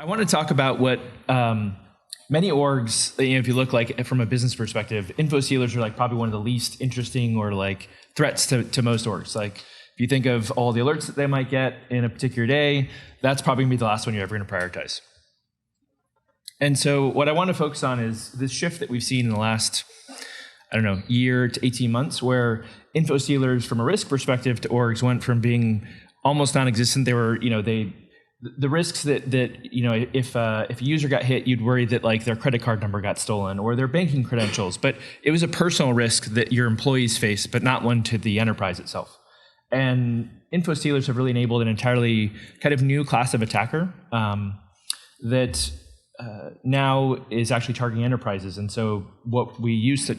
I want to talk about what many orgs, if you look like from a business perspective, Infostealers are like probably one of the least interesting or like threats to most orgs. Like if you think of all the alerts that they might get in a particular day, that's probably going to be the last one you're ever going to prioritize. And so what I want to focus on is this shift that we've seen in the last, year to 18 months, where Infostealers from a risk perspective to orgs went from being almost non-existent. They were, the risks that if a user got hit, you'd worry that like their credit card number got stolen or their banking credentials, but it was a personal risk that your employees face, but not one to the enterprise itself. And Infostealers have really enabled an entirely kind of new class of attacker that now is actually targeting enterprises. And so what we used to,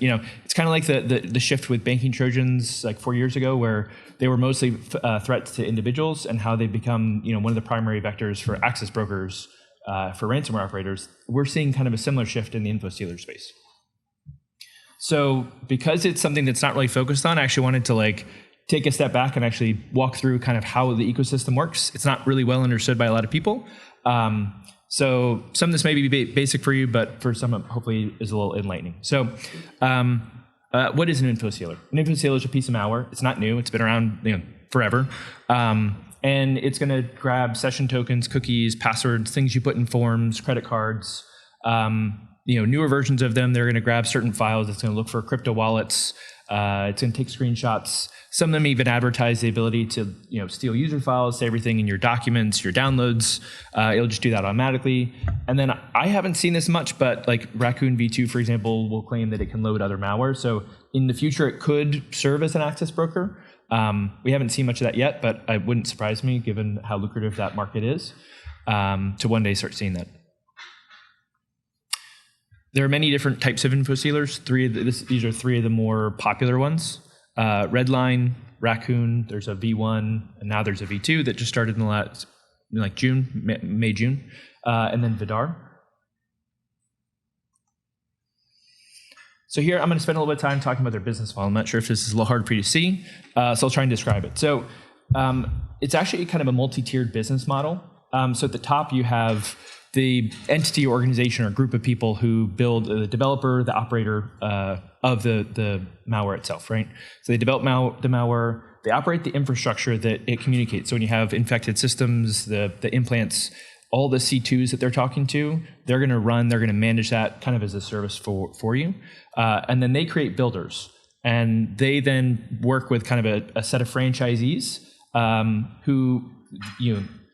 it's kind of like the shift with banking Trojans like 4 years ago, where they were mostly threats to individuals, and how they become, one of the primary vectors for access brokers, for ransomware operators. We're seeing kind of a similar shift in the Infostealer space. So because it's something that's not really focused on, I actually wanted to like take a step back and actually walk through kind of how the ecosystem works. It's not really well understood by a lot of people. So some of this may be basic for you, but for some, hopefully, is a little enlightening. So what is an Infostealer? An Infostealer is a piece of malware. It's not new. It's been around forever. And it's going to grab session tokens, cookies, passwords, things you put in forms, credit cards. Newer versions of them, they're going to grab certain files. It's going to look for crypto wallets. It's going to take screenshots. Some of them even advertise the ability to, steal user files, say everything in your documents, your downloads. It'll just do that automatically. And then I haven't seen this much, but like Raccoon V2, for example, will claim that it can load other malware. So in the future, it could serve as an access broker. We haven't seen much of that yet, but it wouldn't surprise me, given how lucrative that market is, to one day start seeing that. There are many different types of Infostealers. These are three of the more popular ones. Redline, Raccoon, there's a V1, and now there's a V2 that just started in the last, May, June, and then Vidar. So here I'm going to spend a little bit of time talking about their business model. I'm not sure if this is a little hard for you to see, so I'll try and describe it. So it's actually kind of a multi-tiered business model. So at the top you have the entity, organization, or group of people who build the developer, the operator of the malware itself, right? So they develop the malware, they operate the infrastructure that it communicates. So when you have infected systems, the implants, all the C2s that they're talking to, they're going to manage that kind of as a service for you. And then they create builders. And they then work with kind of a set of franchisees who,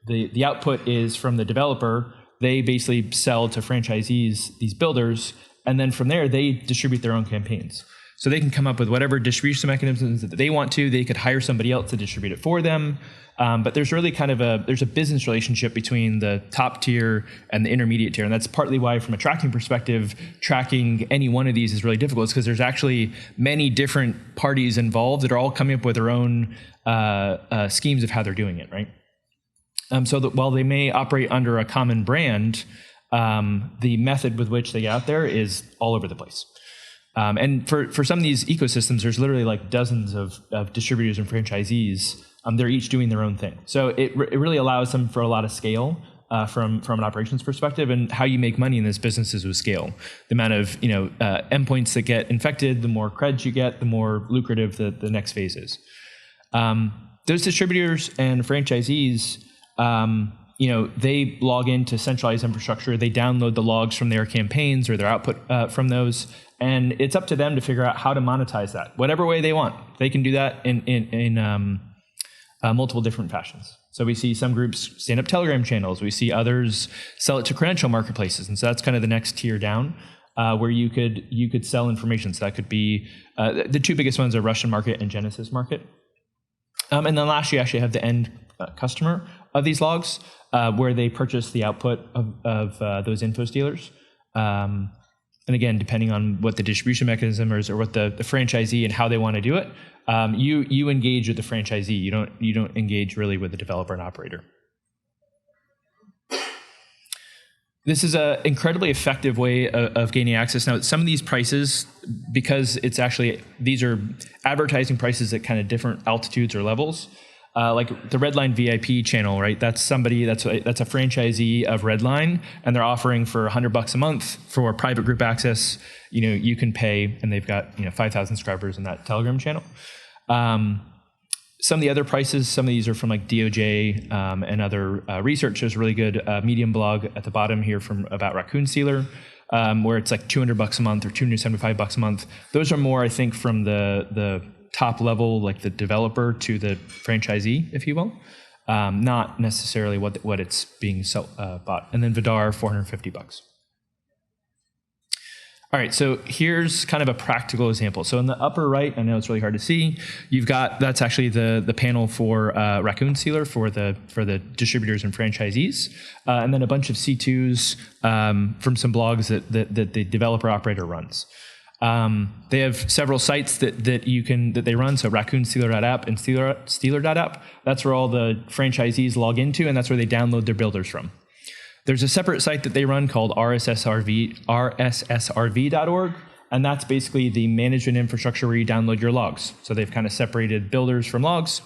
the output is from the developer. They basically sell to franchisees these builders, and then from there, they distribute their own campaigns. So they can come up with whatever distribution mechanisms that they want to. They could hire somebody else to distribute it for them. But there's really kind of there's a business relationship between the top tier and the intermediate tier. And that's partly why, from a tracking perspective, tracking any one of these is really difficult, because there's actually many different parties involved that are all coming up with their own schemes of how they're doing it, right? So that while they may operate under a common brand, the method with which they get out there is all over the place. And for some of these ecosystems, there's literally like dozens of distributors and franchisees. They're each doing their own thing. So it really allows them for a lot of scale from an operations perspective. And how you make money in this business is with scale. The amount of endpoints that get infected, the more creds you get, the more lucrative the next phase is. Those distributors and franchisees, they log into centralized infrastructure. They download the logs from their campaigns or their output from those, and it's up to them to figure out how to monetize that, whatever way they want. They can do that in multiple different fashions. So we see some groups stand up Telegram channels. We see others sell it to Credential marketplaces, and so that's kind of the next tier down, where you could sell information. So that could be the two biggest ones are Russian market and Genesis market. And then last, you actually have the end customer of these logs, where they purchase the output of those Infostealers. And again, depending on what the distribution mechanism is or what the franchisee and how they want to do it, you engage with the franchisee. You don't engage really with the developer and operator. This is an incredibly effective way of gaining access. Now, some of these prices, because these are advertising prices at kind of different altitudes or levels, like the Redline VIP channel, right? That's somebody that's a franchisee of Redline, and they're offering for $100 a month for private group access. You can pay, and they've got 5,000 subscribers in that Telegram channel. Some of the other prices, some of these are from like DOJ and other research. There's a really good Medium blog at the bottom here about Raccoon Sealer, where it's like $200 a month or $275 a month. Those are more, I think, from the top level, like the developer to the franchisee, if you will, not necessarily what it's being bought. And then Vidar, $450. All right, so here's kind of a practical example. So in the upper right, I know it's really hard to see, that's actually the panel for Raccoon Sealer for the distributors and franchisees, and then a bunch of C2s from some blogs that the developer operator runs. They have several sites that they run. So raccoonstealer.app and stealer.app. That's where all the franchisees log into, and that's where they download their builders from. There's a separate site that they run called rssrv.org, and that's basically the management infrastructure where you download your logs. So they've kind of separated builders from logs.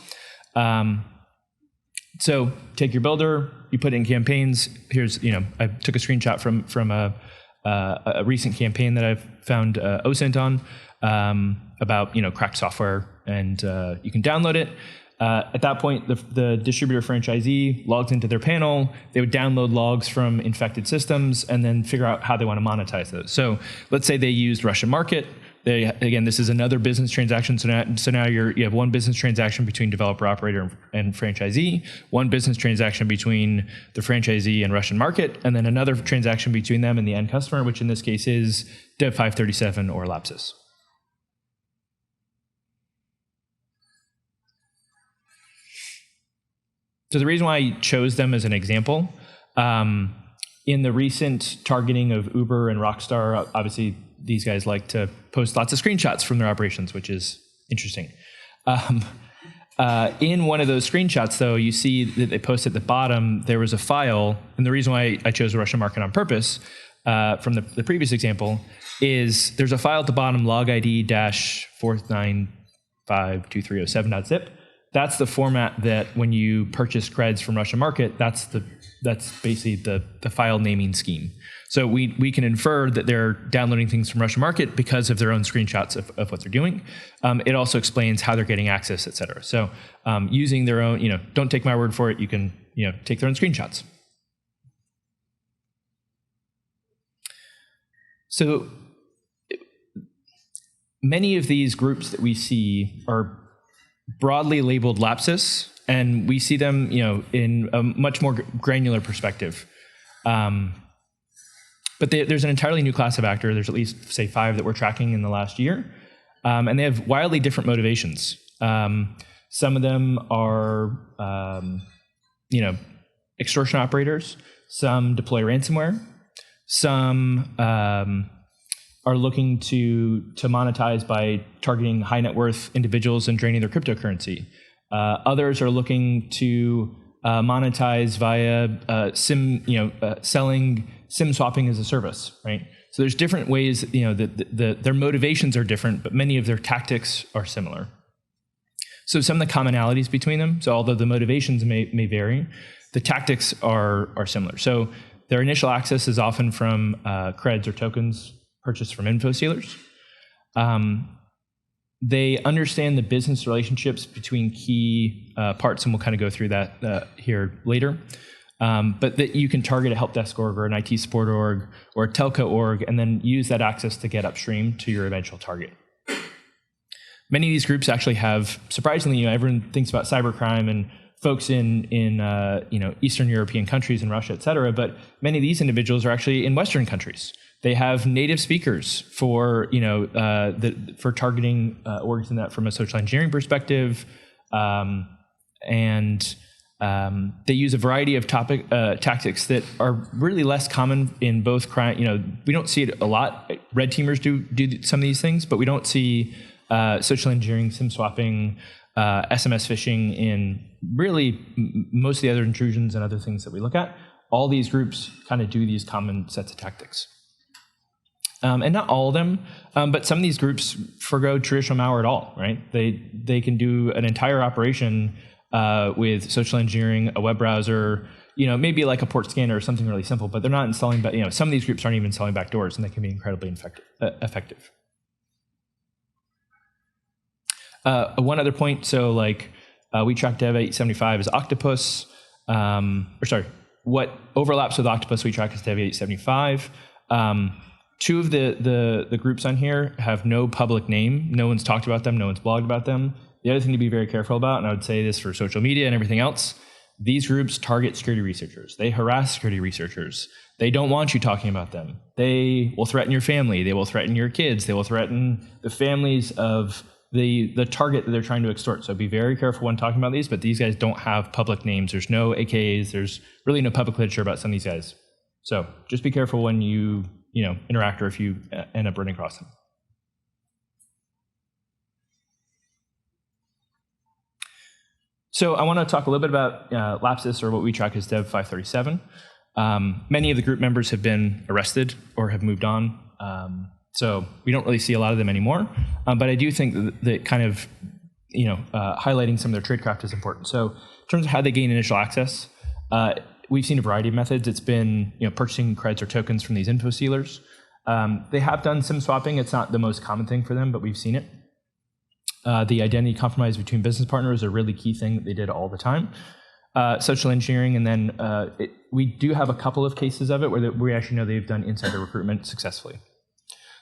So take your builder, you put it in campaigns. Here's, I took a screenshot from a recent campaign that I've found OSINT on about, cracked software, and you can download it. At that point, the distributor franchisee logs into their panel. They would download logs from infected systems and then figure out how they want to monetize those. So let's say they used Russian market. Again, this is another business transaction. So now you have one business transaction between developer, operator, and franchisee, one business transaction between the franchisee and Russian market, and then another transaction between them and the end customer, which in this case is Dev 537 or Lapsus. So the reason why I chose them as an example, in the recent targeting of Uber and Rockstar, obviously these guys like to post lots of screenshots from their operations, which is interesting. In one of those screenshots, though, you see that they post at the bottom, there was a file, and the reason why I chose Russian market on purpose from the previous example is there's a file at the bottom, log ID-4952307.zip. That's the format that when you purchase creds from Russian market, that's basically the file naming scheme. So we can infer that they're downloading things from Russian market because of their own screenshots of what they're doing. It also explains how they're getting access, et cetera. So using their own, don't take my word for it. You can, take their own screenshots. So many of these groups that we see are broadly labeled Lapsus, and we see them, in a much more granular perspective. But there's an entirely new class of actor. There's at least, say, 5 that we're tracking in the last year, and they have wildly different motivations. Some of them are, extortion operators. Some deploy ransomware. Some are looking to monetize by targeting high net worth individuals and draining their cryptocurrency. Others are looking to monetize via selling SIM swapping as a service, right? So there's different ways, their motivations are different, but many of their tactics are similar. So some of the commonalities between them, so although the motivations may vary, the tactics are similar. So their initial access is often from creds or tokens purchased from Infostealers. They understand the business relationships between key parts, and we'll kind of go through that here later. But that you can target a help desk org or an IT support org or a telco org, and then use that access to get upstream to your eventual target. Many of these groups actually have, surprisingly, everyone thinks about cybercrime and folks in Eastern European countries and Russia, et cetera, but many of these individuals are actually in Western countries. They have native speakers for for targeting orgs in that from a social engineering perspective, and they use a variety of tactics that are really less common in both crime. We don't see it a lot. Red teamers do some of these things, but we don't see social engineering, SIM swapping, SMS phishing in really most of the other intrusions and other things that we look at. All these groups kind of do these common sets of tactics. And not all of them, but some of these groups forgo traditional malware at all, right? They can do an entire operation with social engineering, a web browser, maybe like a port scanner or something really simple, but they're not installing, some of these groups aren't even installing backdoors, and they can be incredibly effective. One other point, so like we track Dev 875 as Octopus, what overlaps with Octopus we track as Dev 875. Two of the groups on here have no public name. No one's talked about them. No one's blogged about them. The other thing to be very careful about, and I would say this for social media and everything else, these groups target security researchers. They harass security researchers. They don't want you talking about them. They will threaten your family. They will threaten your kids. They will threaten the families of the target that they're trying to extort. So be very careful when talking about these, but these guys don't have public names. There's no AKAs. There's really no public literature about some of these guys. So just be careful when you interact or if you end up running across them. So I want to talk a little bit about Lapsus, or what we track as Dev 537. Many of the group members have been arrested or have moved on. So we don't really see a lot of them anymore. But I do think that kind of, highlighting some of their tradecraft is important. So in terms of how they gain initial access, we've seen a variety of methods. It's been purchasing creds or tokens from these Infostealers. They have done SIM swapping. It's not the most common thing for them, but we've seen it. The identity compromise between business partners is a really key thing that they did all the time. Social engineering, and then we do have a couple of cases of it where we actually know they've done insider recruitment successfully.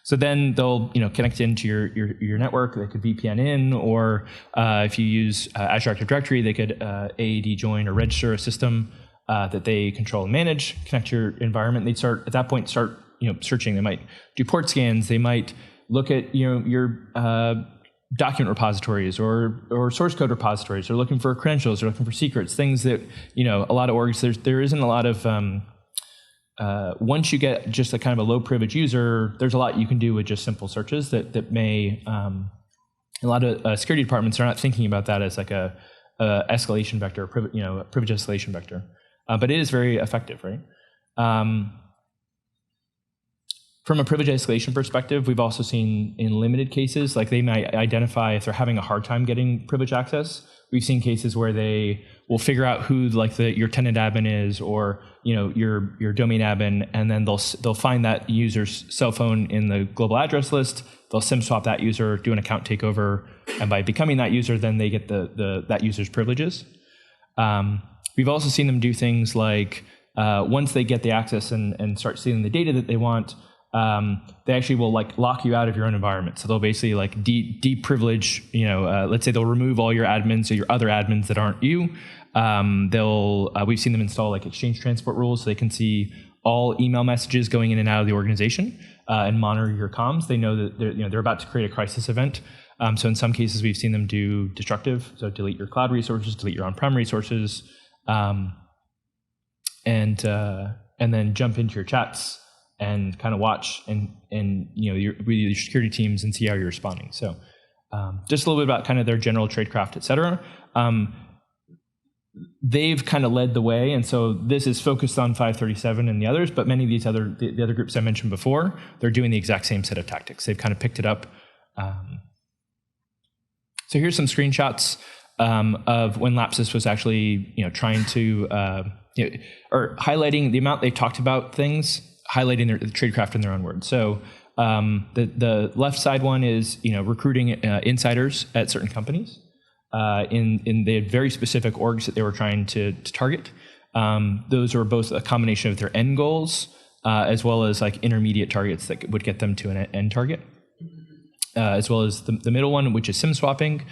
So then they'll connect into your network. They could VPN in, or if you use Azure Active Directory, they could AAD join or register a system that they control and manage, connect to your environment. They'd start searching. They might do port scans. They might look at your document repositories or source code repositories. They're looking for credentials. They're looking for secrets. Things that a lot of orgs there isn't a lot of. Once you get just a kind of a low privilege user, there's a lot you can do with just simple searches that may. A lot of security departments are not thinking about that as like a escalation vector, privilege escalation vector, but it is very effective, right? From a privilege escalation perspective, we've also seen in limited cases, like they might identify if they're having a hard time getting privilege access. We've seen cases where they will figure out who your tenant admin is, or your domain admin, and then they'll find that user's cell phone in the global address list. They'll SIM swap that user, do an account takeover, and by becoming that user, then they get that user's privileges. We've also seen them do things like once they get the access and start seeing the data that they want, they actually will lock you out of your own environment. So they'll basically deprivilege, let's say they'll remove all your admins or your other admins that aren't you. We've seen them install exchange transport rules so they can see all email messages going in and out of the organization and monitor your comms. They know that they're about to create a crisis event. So in some cases we've seen them do destructive, so delete your cloud resources, delete your on-prem resources, and then jump into your chats and kind of watch and your security teams and see how you're responding. So just a little bit about kind of their general tradecraft, et cetera. They've kind of led the way, and so this is focused on 537 and the others, but many of these the other groups I mentioned before, they're doing the exact same set of tactics. They've kind of picked it up. So here's some screenshots of when Lapsus was actually trying to or highlighting the amount they talked about things, highlighting the tradecraft in their own words. So the left side one is recruiting insiders at certain companies. They had very specific orgs that they were trying to target. Those are both a combination of their end goals as well as intermediate targets that would get them to an end target, as well as the middle one, which is SIM swapping.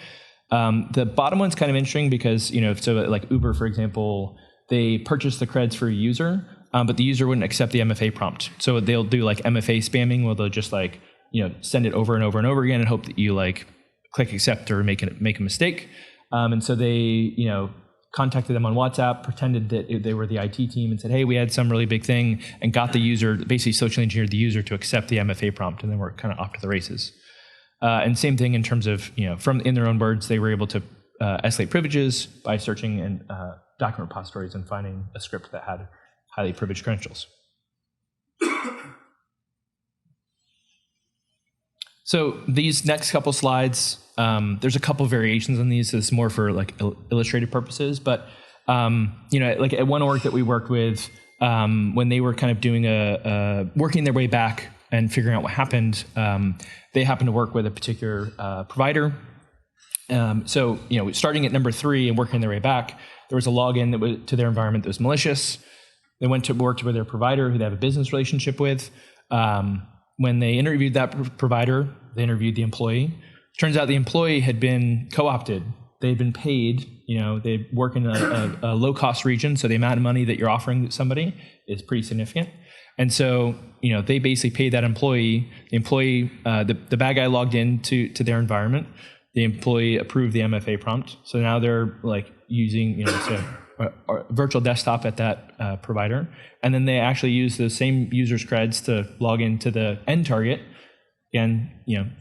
The bottom one's kind of interesting because so like Uber, for example, they purchase the creds for a user, but the user wouldn't accept the MFA prompt. So they'll do MFA spamming, where they'll just send it over and over and over again and hope that you click accept or make a mistake. And so they contacted them on WhatsApp, pretended that they were the IT team, and said, hey, we had some really big thing, and got the user, basically socially engineered the user to accept the MFA prompt, and then we're kind of off to the races. And same thing in terms of, in their own words, they were able to escalate privileges by searching in document repositories and finding a script that had highly privileged credentials. So these next couple slides, There's a couple variations on these. This is more for like illustrative purposes, but like at one org that we worked with, when they were kind of doing working their way back and figuring out what happened, they happened to work with a particular provider. So starting at number 3 and working their way back, there was a login to their environment that was malicious. They went to work with their provider who they have a business relationship with. When they interviewed that provider, they interviewed the employee. Turns out the employee had been co-opted. They had been paid. They work in a low-cost region, so the amount of money that you're offering somebody is pretty significant. And so, they basically paid that employee. The employee, the bad guy logged into their environment. The employee approved the MFA prompt. So now they're like using, a virtual desktop at that provider. And then they actually use the same user's creds to log into the end target. Again,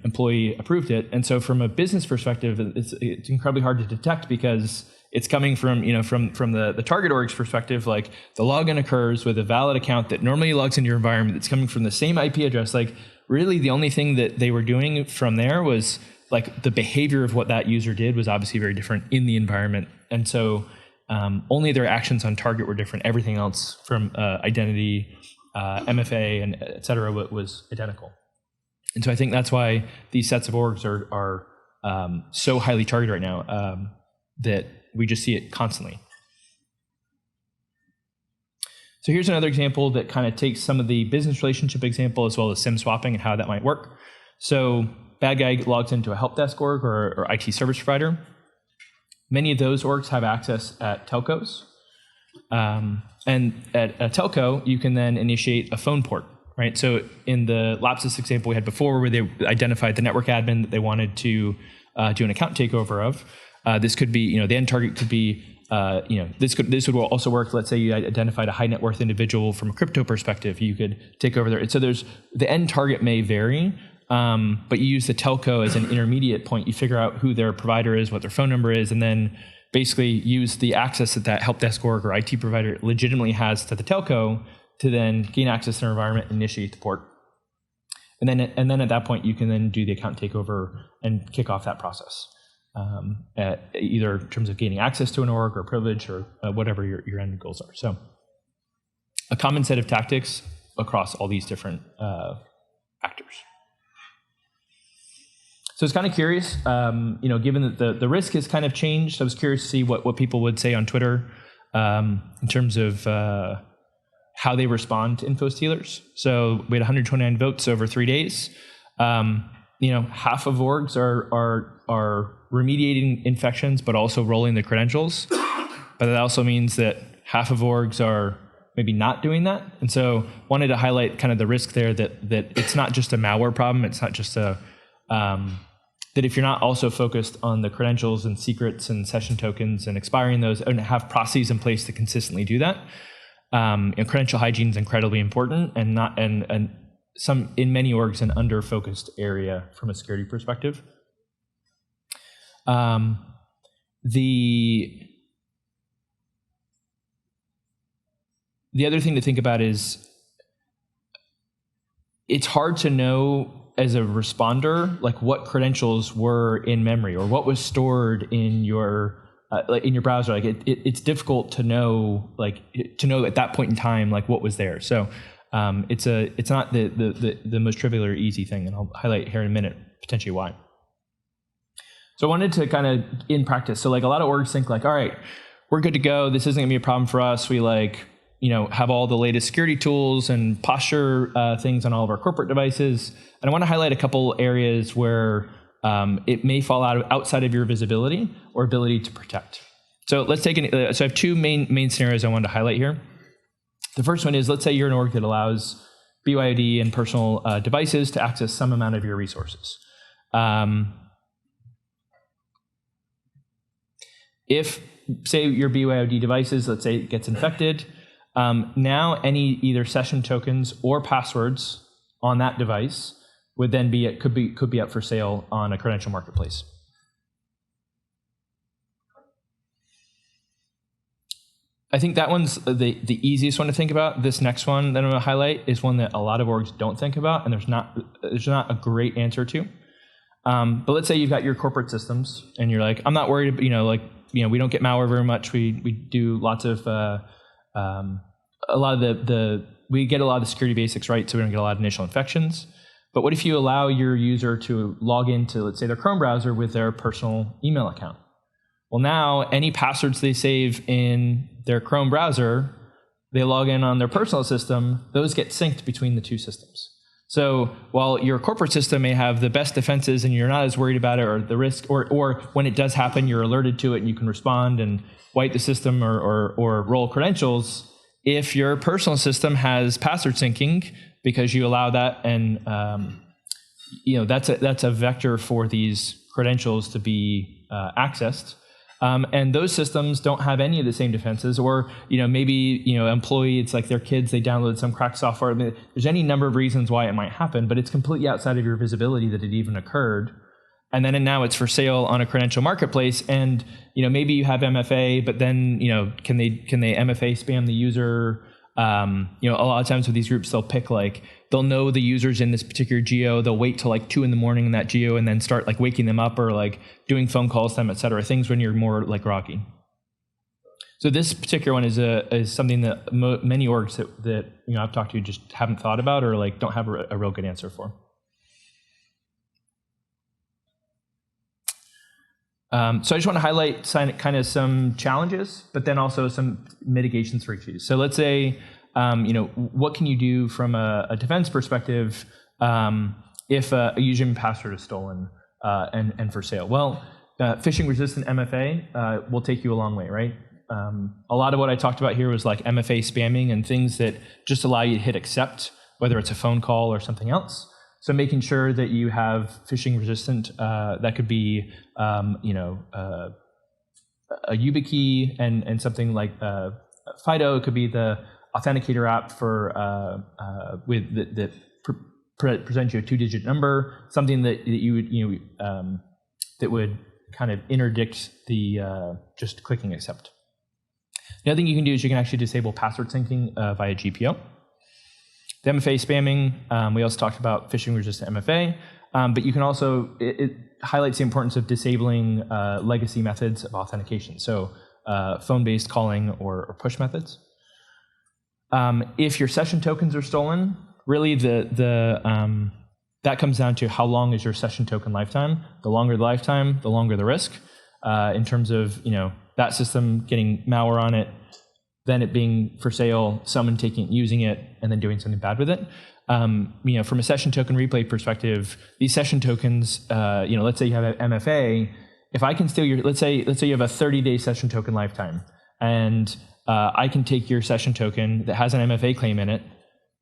employee approved it. And so from a business perspective, it's incredibly hard to detect because it's coming from, from the target org's perspective, like the login occurs with a valid account that normally logs into your environment. It's coming from the same IP address. Like really the only thing that they were doing from there was like the behavior of what that user did was obviously very different in the environment. And so only their actions on target were different. Everything else from identity, MFA, and et cetera was identical. And so I think that's why these sets of orgs are so highly targeted right now that we just see it constantly. So here's another example that kind of takes some of the business relationship example as well as SIM swapping and how that might work. So bad guy logs into a help desk org or IT service provider. Many of those orgs have access at telcos. And at a telco, you can then initiate a phone port. Right. So in the Lapsus example we had before, where they identified the network admin that they wanted to do an account takeover of, this could be, the end target could be, this would also work. Let's say you identified a high net worth individual from a crypto perspective, you could take over there. So the end target may vary, but you use the telco as an intermediate point. You figure out who their provider is, what their phone number is, and then basically use the access that help desk org or IT provider legitimately has to the telco to then gain access to their environment and initiate the port. And then at that point, you can then do the account takeover and kick off that process, either in terms of gaining access to an org or privilege or whatever your end goals are. So a common set of tactics across all these different actors. So it's kind of curious, given that the risk has kind of changed, I was curious to see what people would say on Twitter in terms of how they respond to Infostealers. So we had 129 votes over 3 days. Half of orgs are remediating infections, but also rolling the credentials. But that also means that half of orgs are maybe not doing that. And so wanted to highlight kind of the risk there that it's not just a malware problem. It's not just that if you're not also focused on the credentials and secrets and session tokens and expiring those and have processes in place to consistently do that, credential hygiene is incredibly important and some in many orgs an under focused area from a security perspective. The other thing to think about is it's hard to know as a responder like what credentials were in memory or what was stored in your browser. Like it's difficult to know at that point in time like what was there. So it's not the most trivial or easy thing, and I'll highlight here in a minute potentially why. So I wanted to kind of in practice. So like a lot of orgs think like, all right, we're good to go. This isn't gonna be a problem for us. We have all the latest security tools and posture things on all of our corporate devices. And I want to highlight a couple areas where it may fall outside of your visibility or ability to protect. So let's take so I have two main scenarios I wanted to highlight here. The first one is, let's say you're an org that allows BYOD and personal devices to access some amount of your resources. If, say, your BYOD devices, let's say it gets infected, now any either session tokens or passwords on that device would then could be up for sale on a credential marketplace. I think that one's the easiest one to think about. This next one that I'm going to highlight is one that a lot of orgs don't think about, and there's not a great answer to. But let's say you've got your corporate systems, and you're like, I'm not worried. We don't get malware very much. We do lots of we get a lot of the security basics right, so we don't get a lot of initial infections. But what if you allow your user to log into, let's say, their Chrome browser with their personal email account? Well, now any passwords they save in their Chrome browser, they log in on their personal system, those get synced between the two systems. So while your corporate system may have the best defenses and you're not as worried about it, or the risk, or when it does happen, you're alerted to it and you can respond and wipe the system or roll credentials, if your personal system has password syncing, because you allow that, and that's a vector for these credentials to be accessed. And those systems don't have any of the same defenses, or maybe employee, it's like their kids, they download some cracked software. I mean, there's any number of reasons why it might happen, but it's completely outside of your visibility that it even occurred. And now it's for sale on a credential marketplace, and maybe you have MFA, but then can they MFA spam the user? A lot of times with these groups, they'll know the users in this particular geo. They'll wait till 2 in the morning in that geo and then start waking them up, or doing phone calls to them, et cetera. Things when you're more groggy. So this particular one is something that many orgs that I've talked to just haven't thought about, or don't have a real good answer for. So I just want to highlight kind of some challenges, but then also some mitigations for each of these. So let's say, what can you do from a defense perspective if a username and password is stolen and for sale? Well, phishing-resistant MFA will take you a long way, right? A lot of what I talked about here was MFA spamming and things that just allow you to hit accept, whether it's a phone call or something else. So making sure that you have phishing resistant, that could be, a YubiKey and something like FIDO could be the authenticator app for that presents you a 2-digit number, something that you would that would kind of interdict the just clicking accept. The other thing you can do is you can actually disable password syncing via GPO. The MFA spamming, we also talked about phishing-resistant MFA, but you can also, it highlights the importance of disabling legacy methods of authentication, so phone-based calling or push methods. If your session tokens are stolen, really that comes down to how long is your session token lifetime. The longer the lifetime, the longer the risk, in terms of that system getting malware on it, then it being for sale, someone taking it, using it, and then doing something bad with it. From a session token replay perspective, these session tokens, let's say you have an MFA. If I can steal your, let's say you have a 30-day session token lifetime, and I can take your session token that has an MFA claim in it.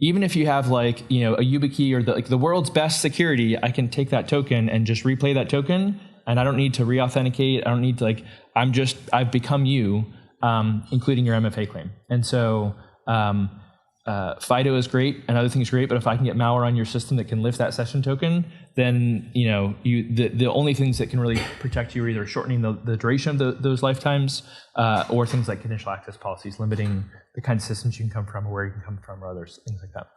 Even if you have a YubiKey or the world's best security, I can take that token and just replay that token, and I don't need to re-authenticate. I don't need to I've become you. Including your MFA claim. And so FIDO is great and other things are great, but if I can get malware on your system that can lift that session token, then the only things that can really protect you are either shortening the duration of those lifetimes, or things like conditional access policies, limiting the kinds of systems you can come from or where you can come from, or others, things like that.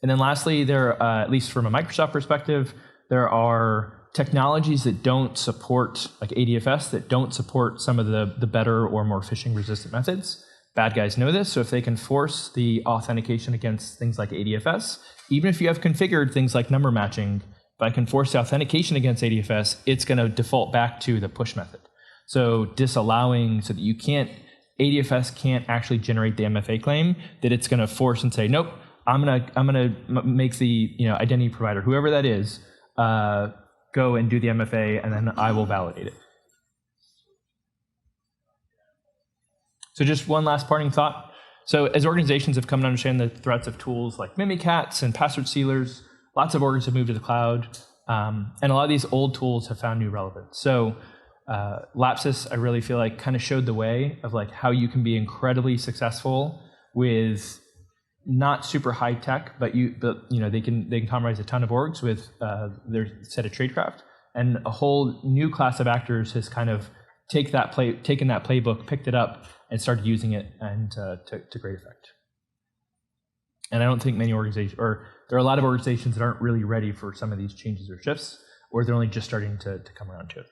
And then lastly, at least from a Microsoft perspective, there are technologies that don't support, like ADFS, that don't support some of the better or more phishing resistant methods. Bad guys know this, so if they can force the authentication against things like ADFS, even if you have configured things like number matching, if I can force the authentication against ADFS, it's going to default back to the push method. So disallowing, so that ADFS can't actually generate the MFA claim, that it's going to force and say, nope, I'm gonna make the identity provider, whoever that is, go and do the MFA, and then I will validate it. So just one last parting thought. So as organizations have come to understand the threats of tools like Mimikatz and password sealers, lots of orgs have moved to the cloud, and a lot of these old tools have found new relevance. So Lapsus, I really feel like, kind of showed the way of how you can be incredibly successful with not super high tech, but they can compromise a ton of orgs with their set of tradecraft, and a whole new class of actors has kind of taken that playbook, picked it up, and started using it, and to great effect. And I don't think many organizations, or there are a lot of organizations that aren't really ready for some of these changes or shifts. or they're only just starting to come around to it.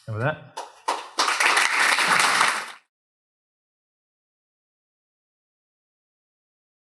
And with that,